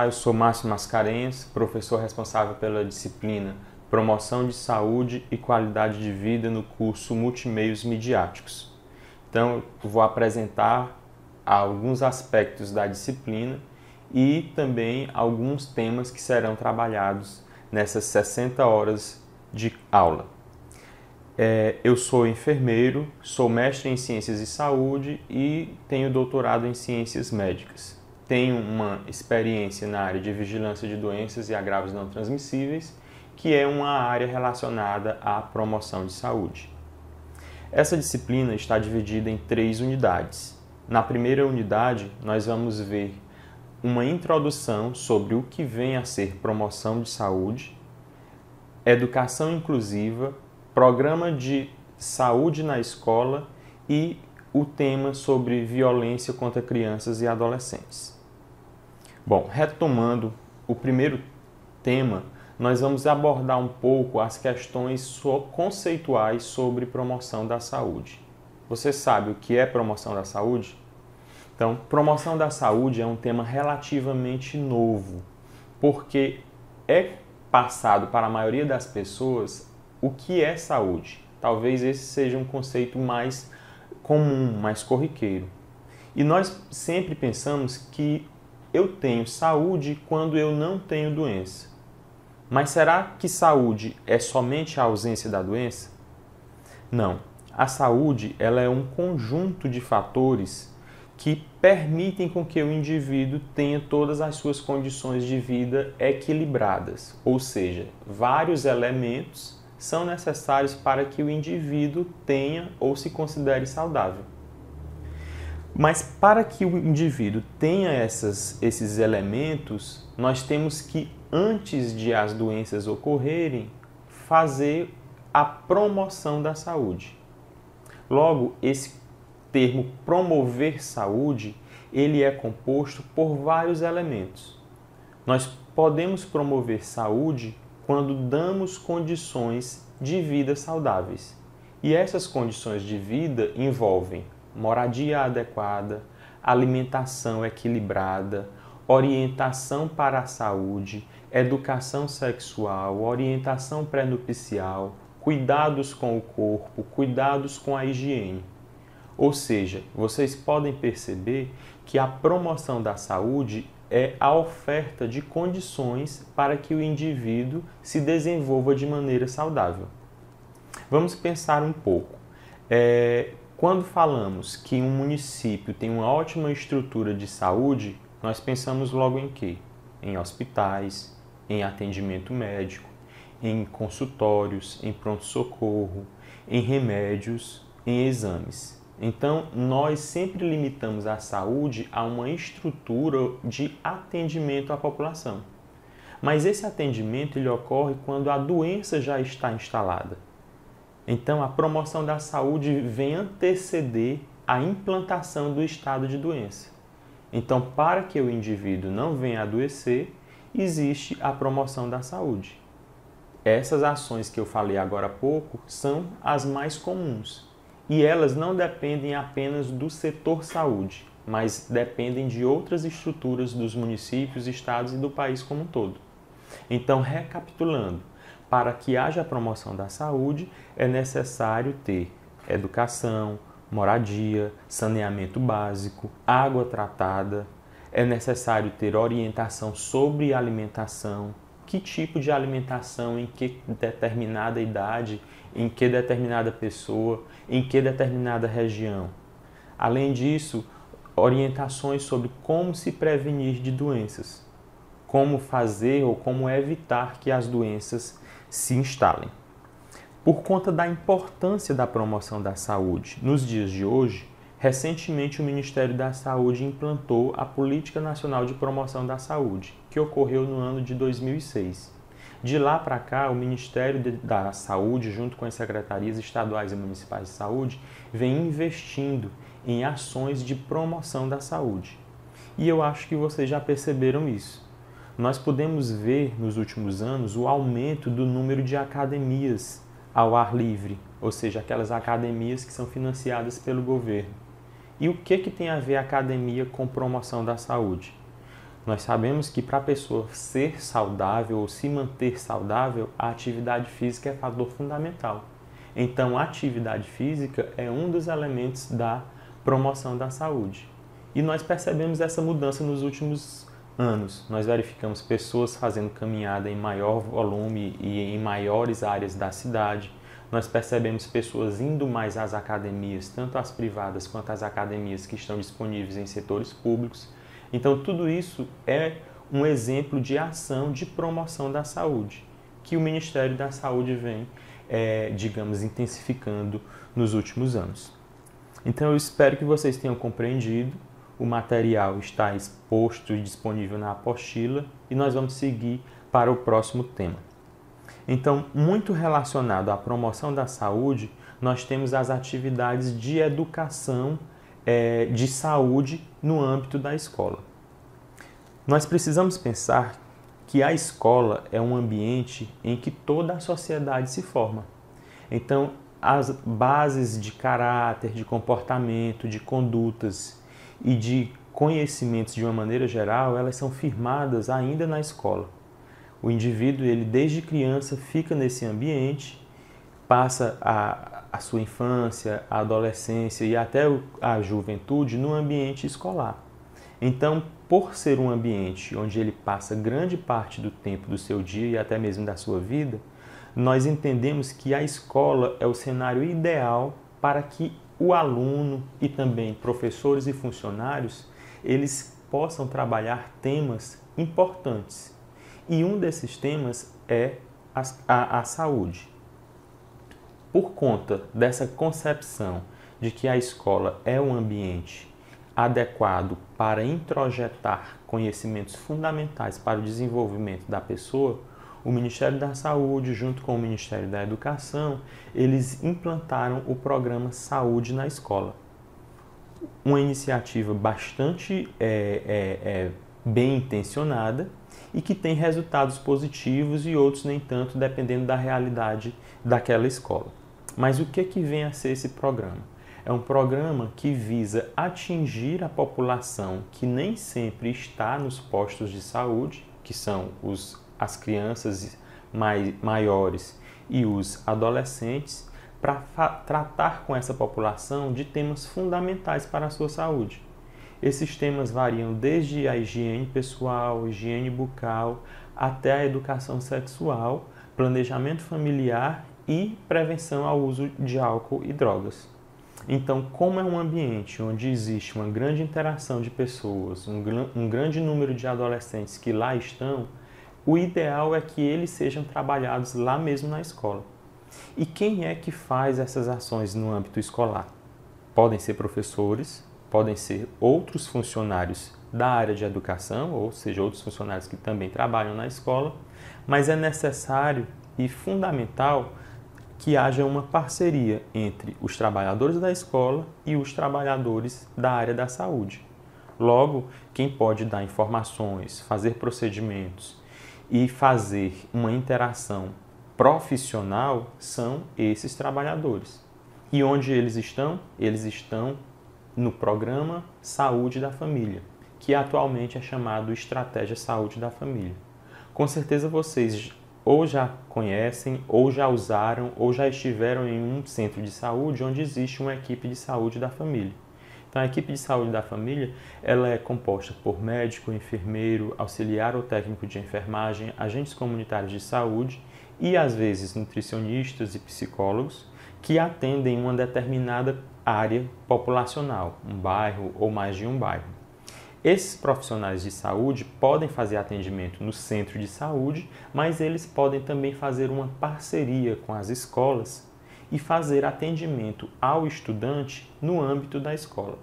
eu sou Márcio Mascarenhas, professor responsável pela disciplina Promoção de Saúde e Qualidade de Vida no curso Multimeios Midiáticos. Então, eu vou apresentar alguns aspectos da disciplina e também alguns temas que serão trabalhados nessas 60 horas de aula. Eu sou enfermeiro, sou mestre em Ciências de Saúde e tenho doutorado em Ciências Médicas. Tenho uma experiência na área de vigilância de doenças e agravos não transmissíveis, que é uma área relacionada à promoção de saúde. Essa disciplina está dividida em 3 unidades. Na primeira unidade, nós vamos ver uma introdução sobre o que vem a ser promoção de saúde, educação inclusiva, programa de saúde na escola e o tema sobre violência contra crianças e adolescentes. Bom, retomando o primeiro tema, nós vamos abordar um pouco as questões conceituais sobre promoção da saúde. Você sabe o que é promoção da saúde? Então, promoção da saúde é um tema relativamente novo, porque é passado para a maioria das pessoas o que é saúde. Talvez esse seja um conceito mais comum, mais corriqueiro. E nós sempre pensamos que eu tenho saúde quando eu não tenho doença. Mas será que saúde é somente a ausência da doença? Não. A saúde ela é um conjunto de fatores que permitem com que o indivíduo tenha todas as suas condições de vida equilibradas. Ou seja, vários elementos são necessários para que o indivíduo tenha ou se considere saudável. Mas para que o indivíduo tenha esses elementos, nós temos que, antes de as doenças ocorrerem, fazer a promoção da saúde. Logo, esse termo promover saúde, ele é composto por vários elementos. Nós podemos promover saúde quando damos condições de vida saudáveis. E essas condições de vida envolvem moradia adequada, alimentação equilibrada, orientação para a saúde, educação sexual, orientação pré-nupcial, cuidados com o corpo, cuidados com a higiene. Ou seja, vocês podem perceber que a promoção da saúde é a oferta de condições para que o indivíduo se desenvolva de maneira saudável. Vamos pensar um pouco. Quando falamos que um município tem uma ótima estrutura de saúde, nós pensamos logo em quê? Em hospitais, em atendimento médico, em consultórios, em pronto-socorro, em remédios, em exames. Então, nós sempre limitamos a saúde a uma estrutura de atendimento à população. Mas esse atendimento ele ocorre quando a doença já está instalada. Então, a promoção da saúde vem anteceder a implantação do estado de doença. Então, para que o indivíduo não venha a adoecer, existe a promoção da saúde. Essas ações que eu falei agora há pouco são as mais comuns. E elas não dependem apenas do setor saúde, mas dependem de outras estruturas dos municípios, estados e do país como um todo. Então, recapitulando, para que haja a promoção da saúde, é necessário ter educação, moradia, saneamento básico, água tratada, é necessário ter orientação sobre alimentação, que tipo de alimentação, em que determinada idade, em que determinada pessoa, em que determinada região. Além disso, orientações sobre como se prevenir de doenças, como fazer ou como evitar que as doenças se instalem. Por conta da importância da promoção da saúde nos dias de hoje, recentemente o Ministério da Saúde implantou a Política Nacional de Promoção da Saúde, que ocorreu no ano de 2006. De lá para cá, o Ministério da Saúde, junto com as secretarias estaduais e municipais de saúde, vem investindo em ações de promoção da saúde. E eu acho que vocês já perceberam isso. Nós podemos ver nos últimos anos o aumento do número de academias ao ar livre, ou seja, aquelas academias que são financiadas pelo governo. E o que tem a ver a academia com promoção da saúde? Nós sabemos que para a pessoa ser saudável ou se manter saudável, a atividade física é fator fundamental. Então, a atividade física é um dos elementos da promoção da saúde. E nós percebemos essa mudança nos últimos anos. Nós verificamos pessoas fazendo caminhada em maior volume e em maiores áreas da cidade. Nós percebemos pessoas indo mais às academias, tanto as privadas quanto as academias que estão disponíveis em setores públicos. Então, tudo isso é um exemplo de ação de promoção da saúde, que o Ministério da Saúde vem, digamos, intensificando nos últimos anos. Então, eu espero que vocês tenham compreendido. O material está exposto e disponível na apostila e nós vamos seguir para o próximo tema. Então, muito relacionado à promoção da saúde, nós temos as atividades de educação de saúde no âmbito da escola. Nós precisamos pensar que a escola é um ambiente em que toda a sociedade se forma. Então, as bases de caráter, de comportamento, de condutas e de conhecimentos de uma maneira geral, elas são firmadas ainda na escola. O indivíduo, ele desde criança fica nesse ambiente, passa a sua infância, a adolescência e até a juventude no ambiente escolar. Então, por ser um ambiente onde ele passa grande parte do tempo do seu dia e até mesmo da sua vida, nós entendemos que a escola é o cenário ideal para que o aluno e também professores e funcionários, eles possam trabalhar temas importantes. E um desses temas é a saúde. Por conta dessa concepção de que a escola é um ambiente adequado para introjetar conhecimentos fundamentais para o desenvolvimento da pessoa, o Ministério da Saúde, junto com o Ministério da Educação, eles implantaram o programa Saúde na Escola. Uma iniciativa bastante bem intencionada e que tem resultados positivos e outros nem tanto, dependendo da realidade daquela escola. Mas o que vem a ser esse programa? É um programa que visa atingir a população que nem sempre está nos postos de saúde, que são as crianças maiores e os adolescentes, para tratar com essa população de temas fundamentais para a sua saúde. Esses temas variam desde a higiene pessoal, higiene bucal, até a educação sexual, planejamento familiar e prevenção ao uso de álcool e drogas. Então, como é um ambiente onde existe uma grande interação de pessoas, um grande número de adolescentes que lá estão, o ideal é que eles sejam trabalhados lá mesmo na escola. E quem é que faz essas ações no âmbito escolar? Podem ser professores, podem ser outros funcionários da área de educação, ou seja, outros funcionários que também trabalham na escola, mas é necessário e fundamental que haja uma parceria entre os trabalhadores da escola e os trabalhadores da área da saúde. Logo, quem pode dar informações, fazer procedimentos e fazer uma interação profissional são esses trabalhadores. E onde eles estão? Eles estão no programa Saúde da Família, que atualmente é chamado Estratégia Saúde da Família. Com certeza vocês ou já conhecem, ou já usaram, ou já estiveram em um centro de saúde onde existe uma equipe de saúde da família. Então, a equipe de saúde da família, ela é composta por médico, enfermeiro, auxiliar ou técnico de enfermagem, agentes comunitários de saúde e, às vezes, nutricionistas e psicólogos que atendem uma determinada área populacional, um bairro ou mais de um bairro. Esses profissionais de saúde podem fazer atendimento no centro de saúde, mas eles podem também fazer uma parceria com as escolas e fazer atendimento ao estudante no âmbito da escola.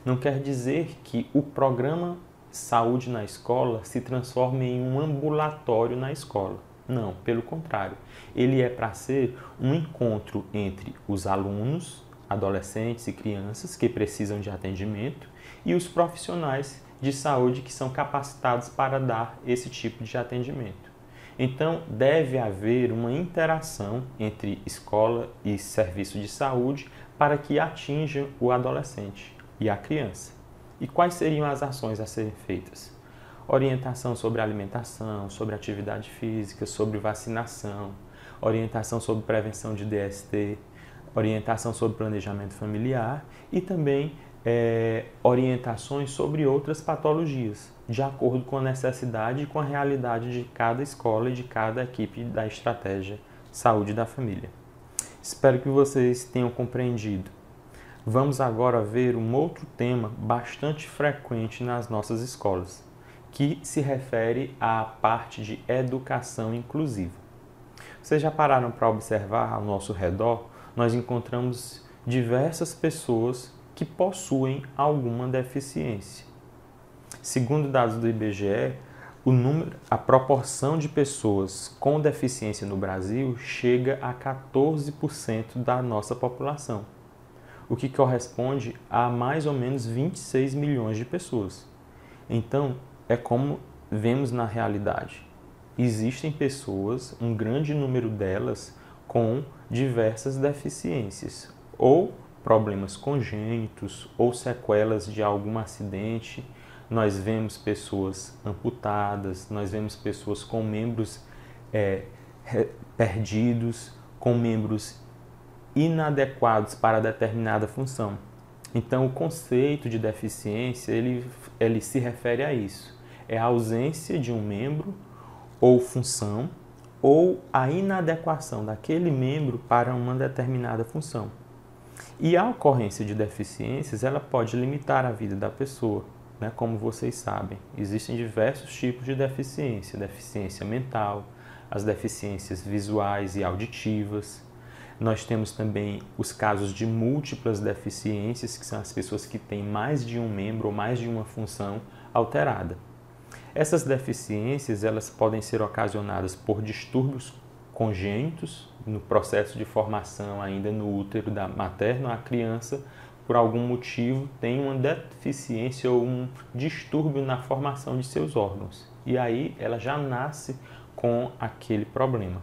Não quer dizer que o programa Saúde na Escola se transforme em um ambulatório na escola. Não, pelo contrário. Ele é para ser um encontro entre os alunos, adolescentes e crianças que precisam de atendimento e os profissionais de saúde que são capacitados para dar esse tipo de atendimento. Então, deve haver uma interação entre escola e serviço de saúde para que atinja o adolescente e a criança. E quais seriam as ações a serem feitas? orientação sobre alimentação, sobre atividade física, sobre vacinação, orientação sobre prevenção de DST, orientação sobre planejamento familiar e também orientações sobre outras patologias, de acordo com a necessidade e com a realidade de cada escola e de cada equipe da estratégia Saúde da Família. Espero que vocês tenham compreendido. Vamos agora ver um outro tema bastante frequente nas nossas escolas, que se refere à parte de educação inclusiva. Vocês já pararam para observar ao nosso redor? Nós encontramos diversas pessoas que possuem alguma deficiência. Segundo dados do IBGE, a proporção de pessoas com deficiência no Brasil chega a 14% da nossa população, o que corresponde a mais ou menos 26 milhões de pessoas. Então, é como vemos na realidade. Existem pessoas, um grande número delas, com diversas deficiências, ou problemas congênitos, ou sequelas de algum acidente. Nós vemos pessoas amputadas, nós vemos pessoas com membros perdidos, com membros inadequados para determinada função. Então, o conceito de deficiência, ele se refere a isso. É a ausência de um membro ou função, ou a inadequação daquele membro para uma determinada função. E a ocorrência de deficiências, ela pode limitar a vida da pessoa, né? Como vocês sabem, existem diversos tipos de deficiência, deficiência mental, as deficiências visuais e auditivas. Nós temos também os casos de múltiplas deficiências, que são as pessoas que têm mais de um membro ou mais de uma função alterada. Essas deficiências, elas podem ser ocasionadas por distúrbios congênitos no processo de formação ainda no útero materno. A criança, por algum motivo, tem uma deficiência ou um distúrbio na formação de seus órgãos. E aí ela já nasce com aquele problema.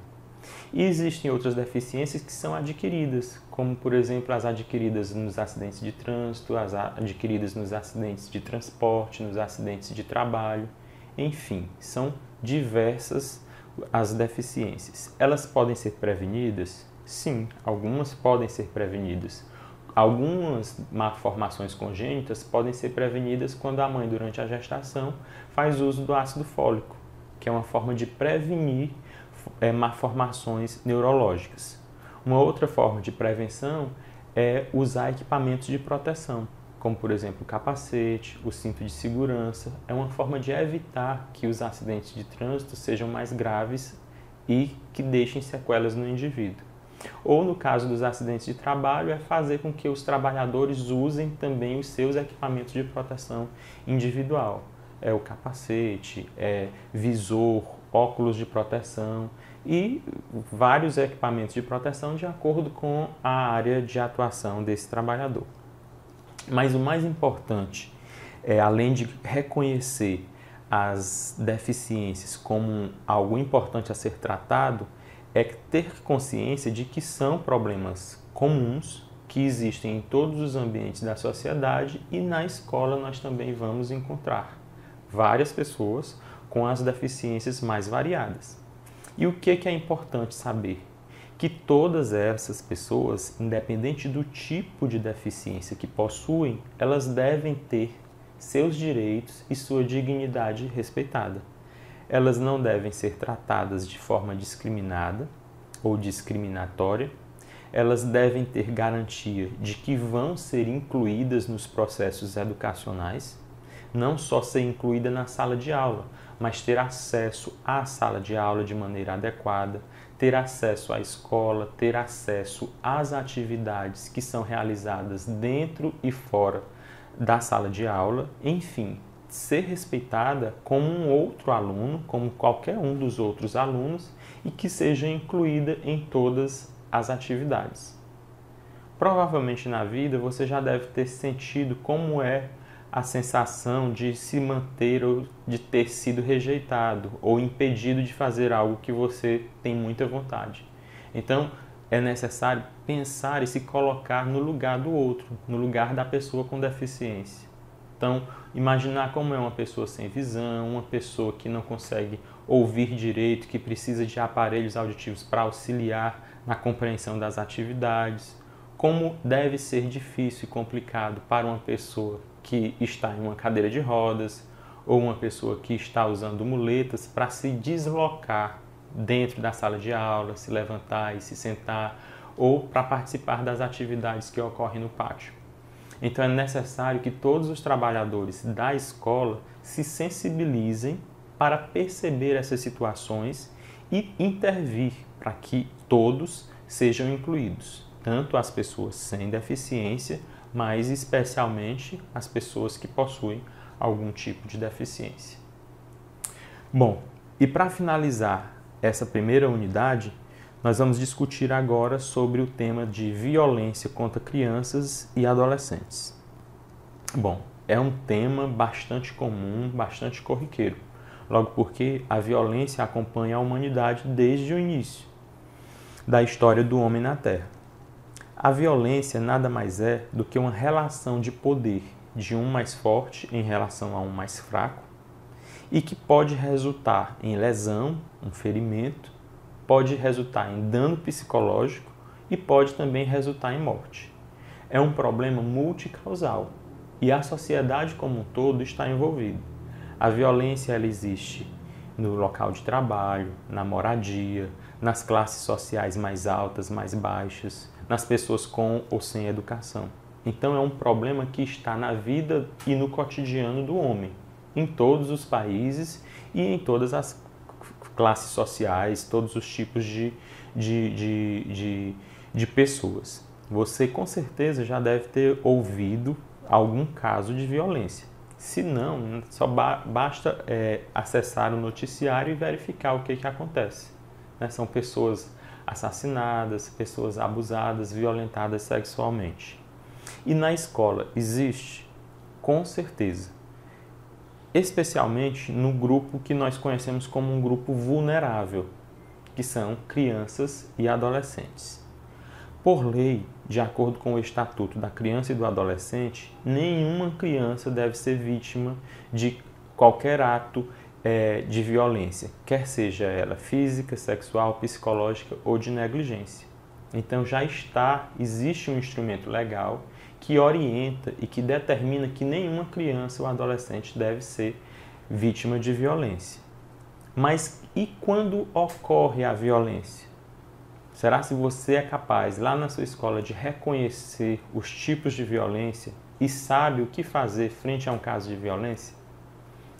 E existem outras deficiências que são adquiridas, como, por exemplo, as adquiridas nos acidentes de trânsito, as adquiridas nos acidentes de transporte, nos acidentes de trabalho. Enfim, são diversas as deficiências. Elas podem ser prevenidas? Sim, algumas podem ser prevenidas. Algumas malformações congênitas podem ser prevenidas quando a mãe, durante a gestação, faz uso do ácido fólico, que é uma forma de prevenir malformações neurológicas. Uma outra forma de prevenção é usar equipamentos de proteção, como, por exemplo, o capacete, o cinto de segurança. É uma forma de evitar que os acidentes de trânsito sejam mais graves e que deixem sequelas no indivíduo. Ou, no caso dos acidentes de trabalho, é fazer com que os trabalhadores usem também os seus equipamentos de proteção individual. É o capacete, visor, óculos de proteção e vários equipamentos de proteção de acordo com a área de atuação desse trabalhador. Mas o mais importante, além de reconhecer as deficiências como algo importante a ser tratado, é ter consciência de que são problemas comuns que existem em todos os ambientes da sociedade e na escola nós também vamos encontrar várias pessoas com as deficiências mais variadas. E o que é importante saber? Que todas essas pessoas, independente do tipo de deficiência que possuem, elas devem ter seus direitos e sua dignidade respeitada. Elas não devem ser tratadas de forma discriminada ou discriminatória. Elas devem ter garantia de que vão ser incluídas nos processos educacionais, não só ser incluída na sala de aula, mas ter acesso à sala de aula de maneira adequada, ter acesso à escola, ter acesso às atividades que são realizadas dentro e fora da sala de aula, enfim, ser respeitada como um outro aluno, como qualquer um dos outros alunos, e que seja incluída em todas as atividades. Provavelmente na vida você já deve ter sentido como é a sensação de se manter ou de ter sido rejeitado ou impedido de fazer algo que você tem muita vontade. Então, é necessário pensar e se colocar no lugar do outro, no lugar da pessoa com deficiência. Então, imaginar como é uma pessoa sem visão, uma pessoa que não consegue ouvir direito, que precisa de aparelhos auditivos para auxiliar na compreensão das atividades, como deve ser difícil e complicado para uma pessoa que está em uma cadeira de rodas ou uma pessoa que está usando muletas para se deslocar dentro da sala de aula, se levantar e se sentar, ou para participar das atividades que ocorrem no pátio. Então é necessário que todos os trabalhadores da escola se sensibilizem para perceber essas situações e intervir para que todos sejam incluídos, tanto as pessoas sem deficiência, mas especialmente as pessoas que possuem algum tipo de deficiência. Bom, e para finalizar essa primeira unidade, nós vamos discutir agora sobre o tema de violência contra crianças e adolescentes. Bom, é um tema bastante comum, bastante corriqueiro, logo porque a violência acompanha a humanidade desde o início da história do homem na Terra. A violência nada mais é do que uma relação de poder de um mais forte em relação a um mais fraco e que pode resultar em lesão, um ferimento, pode resultar em dano psicológico e pode também resultar em morte. É um problema multicausal e a sociedade como um todo está envolvida. A violência ela existe no local de trabalho, na moradia, nas classes sociais mais altas, mais baixas, nas pessoas com ou sem educação. Então é um problema que está na vida e no cotidiano do homem, em todos os países e em todas as classes sociais, todos os tipos de pessoas. Você com certeza já deve ter ouvido algum caso de violência. Se não, só basta acessar o noticiário e verificar o que acontece. São pessoas assassinadas, pessoas abusadas, violentadas sexualmente. E na escola existe, com certeza, especialmente no grupo que nós conhecemos como um grupo vulnerável, que são crianças e adolescentes. Por lei, de acordo com o Estatuto da Criança e do Adolescente, nenhuma criança deve ser vítima de qualquer ato de violência, quer seja ela física, sexual, psicológica ou de negligência. Então existe um instrumento legal que orienta e que determina que nenhuma criança ou adolescente deve ser vítima de violência. Mas e quando ocorre a violência? Será se você é capaz, lá na sua escola, de reconhecer os tipos de violência e sabe o que fazer frente a um caso de violência?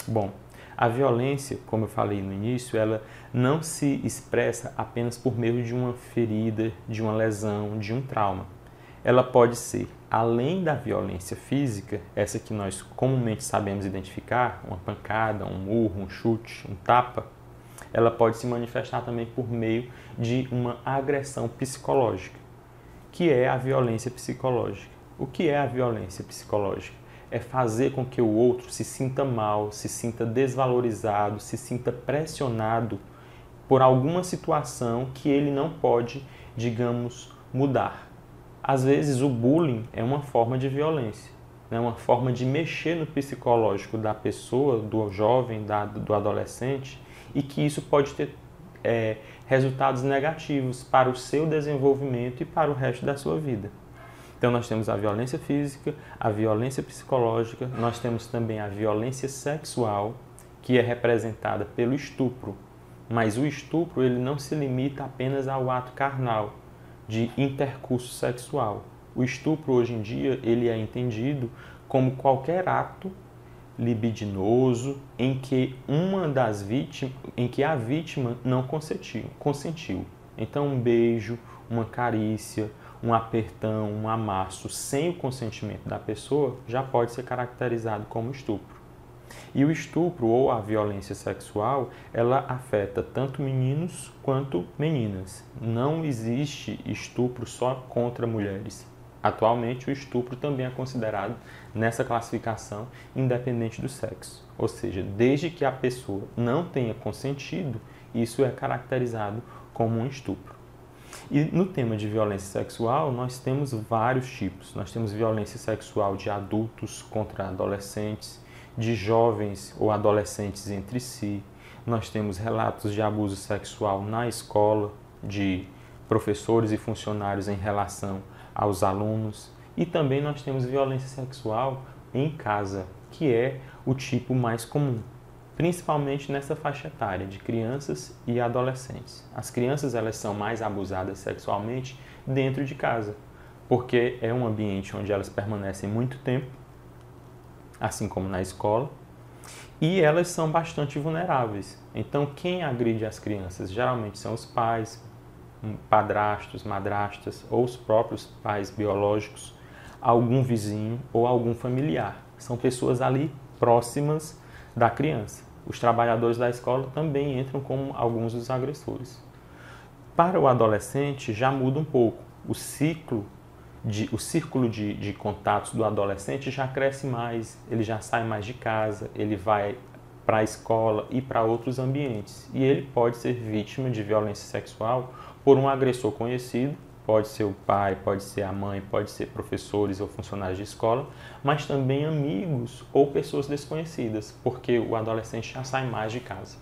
Bom, a violência, como eu falei no início, ela não se expressa apenas por meio de uma ferida, de uma lesão, de um trauma. Ela pode ser, além da violência física, essa que nós comumente sabemos identificar, uma pancada, um murro, um chute, um tapa, ela pode se manifestar também por meio de uma agressão psicológica, que é a violência psicológica. O que é a violência psicológica? É fazer com que o outro se sinta mal, se sinta desvalorizado, se sinta pressionado por alguma situação que ele não pode, digamos, mudar. Às vezes o bullying é uma forma de violência, né? Uma forma de mexer no psicológico da pessoa, do jovem, do adolescente, e que isso pode ter resultados negativos para o seu desenvolvimento e para o resto da sua vida. Então nós temos a violência física, a violência psicológica, nós temos também a violência sexual, que é representada pelo estupro. Mas o estupro ele não se limita apenas ao ato carnal de intercurso sexual. O estupro hoje em dia ele é entendido como qualquer ato libidinoso em que a vítima não consentiu. Então um beijo, uma carícia, um apertão, um amasso sem o consentimento da pessoa já pode ser caracterizado como estupro. E o estupro ou a violência sexual, ela afeta tanto meninos quanto meninas. Não existe estupro só contra mulheres. Atualmente, o estupro também é considerado nessa classificação independente do sexo. Ou seja, desde que a pessoa não tenha consentido, isso é caracterizado como um estupro. E no tema de violência sexual, nós temos vários tipos. Nós temos violência sexual de adultos contra adolescentes, de jovens ou adolescentes entre si. Nós temos relatos de abuso sexual na escola, de professores e funcionários em relação aos alunos. E também nós temos violência sexual em casa, que é o tipo mais comum, principalmente nessa faixa etária de crianças e adolescentes. As crianças, elas são mais abusadas sexualmente dentro de casa, porque é um ambiente onde elas permanecem muito tempo, assim como na escola, e elas são bastante vulneráveis. Então, quem agride as crianças geralmente são os pais, padrastos, madrastas ou os próprios pais biológicos, algum vizinho ou algum familiar. São pessoas ali próximas da criança. Os trabalhadores da escola também entram como alguns dos agressores. Para o adolescente já muda um pouco. O círculo de contatos do adolescente já cresce mais, ele já sai mais de casa, ele vai para a escola e para outros ambientes. E ele pode ser vítima de violência sexual por um agressor conhecido, pode ser o pai, pode ser a mãe, pode ser professores ou funcionários de escola, mas também amigos ou pessoas desconhecidas, porque o adolescente já sai mais de casa.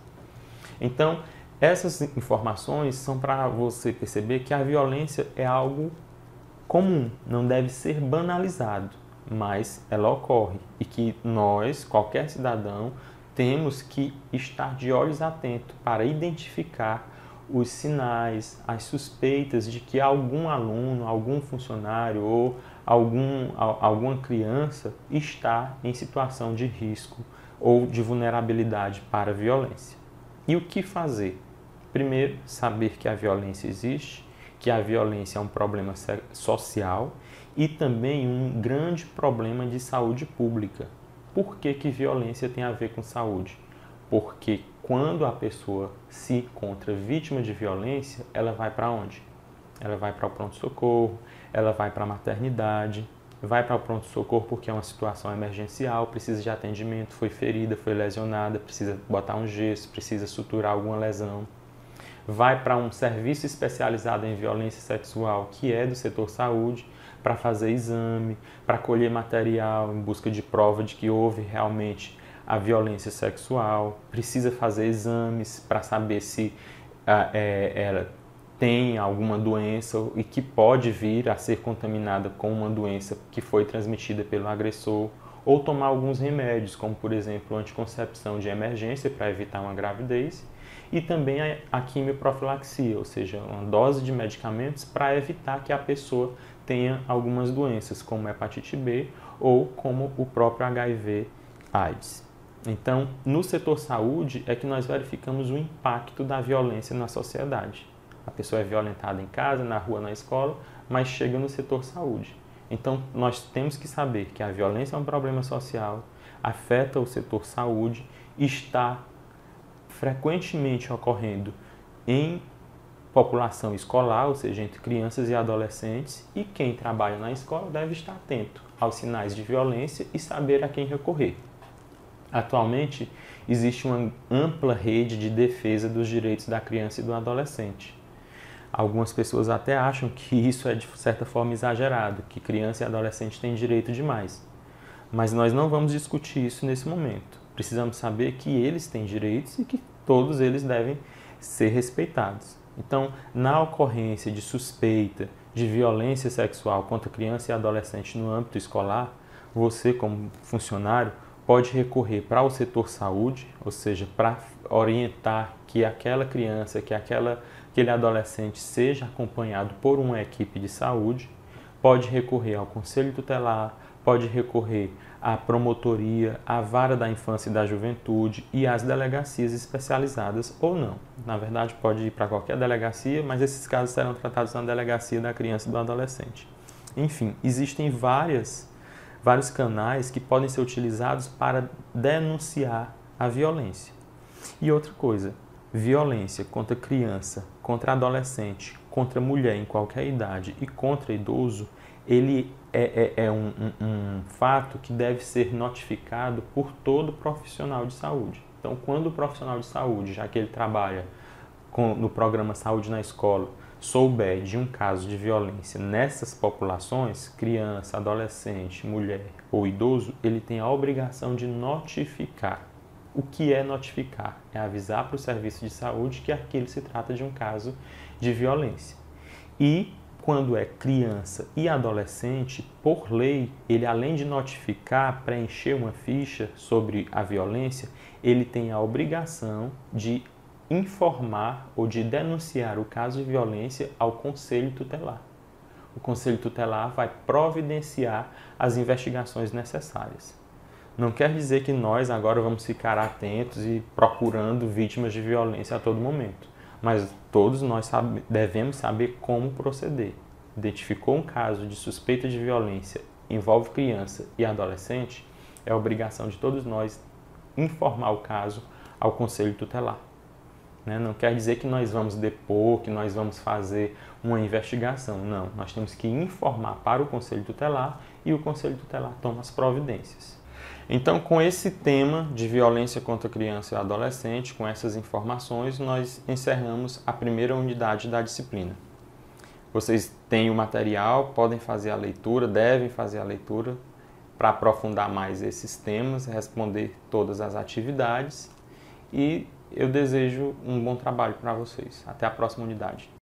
Então, essas informações são para você perceber que a violência é algo comum, não deve ser banalizado, mas ela ocorre e que nós, qualquer cidadão, temos que estar de olhos atentos para identificar os sinais, as suspeitas de que algum aluno, algum funcionário ou alguma criança está em situação de risco ou de vulnerabilidade para a violência. E o que fazer? Primeiro, saber que a violência existe, que a violência é um problema social e também um grande problema de saúde pública. Por que violência tem a ver com saúde? Porque quando a pessoa se encontra vítima de violência, ela vai para onde? Ela vai para o pronto-socorro, ela vai para a maternidade, vai para o pronto-socorro porque é uma situação emergencial, precisa de atendimento, foi ferida, foi lesionada, precisa botar um gesso, precisa suturar alguma lesão. Vai para um serviço especializado em violência sexual, que é do setor saúde, para fazer exame, para colher material em busca de prova de que houve realmente a violência sexual, precisa fazer exames para saber se ela tem alguma doença e que pode vir a ser contaminada com uma doença que foi transmitida pelo agressor, ou tomar alguns remédios, como por exemplo anticoncepção de emergência para evitar uma gravidez, e também a quimioprofilaxia, ou seja, uma dose de medicamentos para evitar que a pessoa tenha algumas doenças, como hepatite B ou como o próprio HIV/AIDS. Então, no setor saúde é que nós verificamos o impacto da violência na sociedade. A pessoa é violentada em casa, na rua, na escola, mas chega no setor saúde. Então, nós temos que saber que a violência é um problema social, afeta o setor saúde, está frequentemente ocorrendo em população escolar, ou seja, entre crianças e adolescentes, e quem trabalha na escola deve estar atento aos sinais de violência e saber a quem recorrer. Atualmente, existe uma ampla rede de defesa dos direitos da criança e do adolescente. Algumas pessoas até acham que isso é de certa forma exagerado, que criança e adolescente têm direito demais. Mas nós não vamos discutir isso nesse momento. Precisamos saber que eles têm direitos e que todos eles devem ser respeitados. Então, na ocorrência de suspeita de violência sexual contra criança e adolescente no âmbito escolar, você, como funcionário, pode recorrer para o setor saúde, ou seja, para orientar que aquela criança, que aquele adolescente seja acompanhado por uma equipe de saúde, pode recorrer ao conselho tutelar, pode recorrer à promotoria, à vara da infância e da juventude e às delegacias especializadas ou não. Na verdade, pode ir para qualquer delegacia, mas esses casos serão tratados na delegacia da criança e do adolescente. Enfim, existem vários canais que podem ser utilizados para denunciar a violência. E outra coisa, violência contra criança, contra adolescente, contra mulher em qualquer idade e contra idoso, ele é um fato que deve ser notificado por todo profissional de saúde. Então, quando o profissional de saúde, já que ele trabalha no programa Saúde na Escola, souber de um caso de violência nessas populações, criança, adolescente, mulher ou idoso, ele tem a obrigação de notificar. O que é notificar? É avisar para o serviço de saúde que aquele se trata de um caso de violência. E quando é criança e adolescente, por lei, ele além de notificar, preencher uma ficha sobre a violência, ele tem a obrigação de informar ou de denunciar o caso de violência ao Conselho Tutelar. O Conselho Tutelar vai providenciar as investigações necessárias. Não quer dizer que nós agora vamos ficar atentos e procurando vítimas de violência a todo momento, mas todos nós devemos saber como proceder. Identificou um caso de suspeita de violência, envolve criança e adolescente, é obrigação de todos nós informar o caso ao Conselho Tutelar. Não quer dizer que nós vamos depor, que nós vamos fazer uma investigação. Não, nós temos que informar para o Conselho Tutelar e o Conselho Tutelar toma as providências. Então, com esse tema de violência contra criança e adolescente, com essas informações, nós encerramos a primeira unidade da disciplina. Vocês têm o material, podem fazer a leitura, devem fazer a leitura para aprofundar mais esses temas, responder todas as atividades e eu desejo um bom trabalho para vocês. Até a próxima unidade.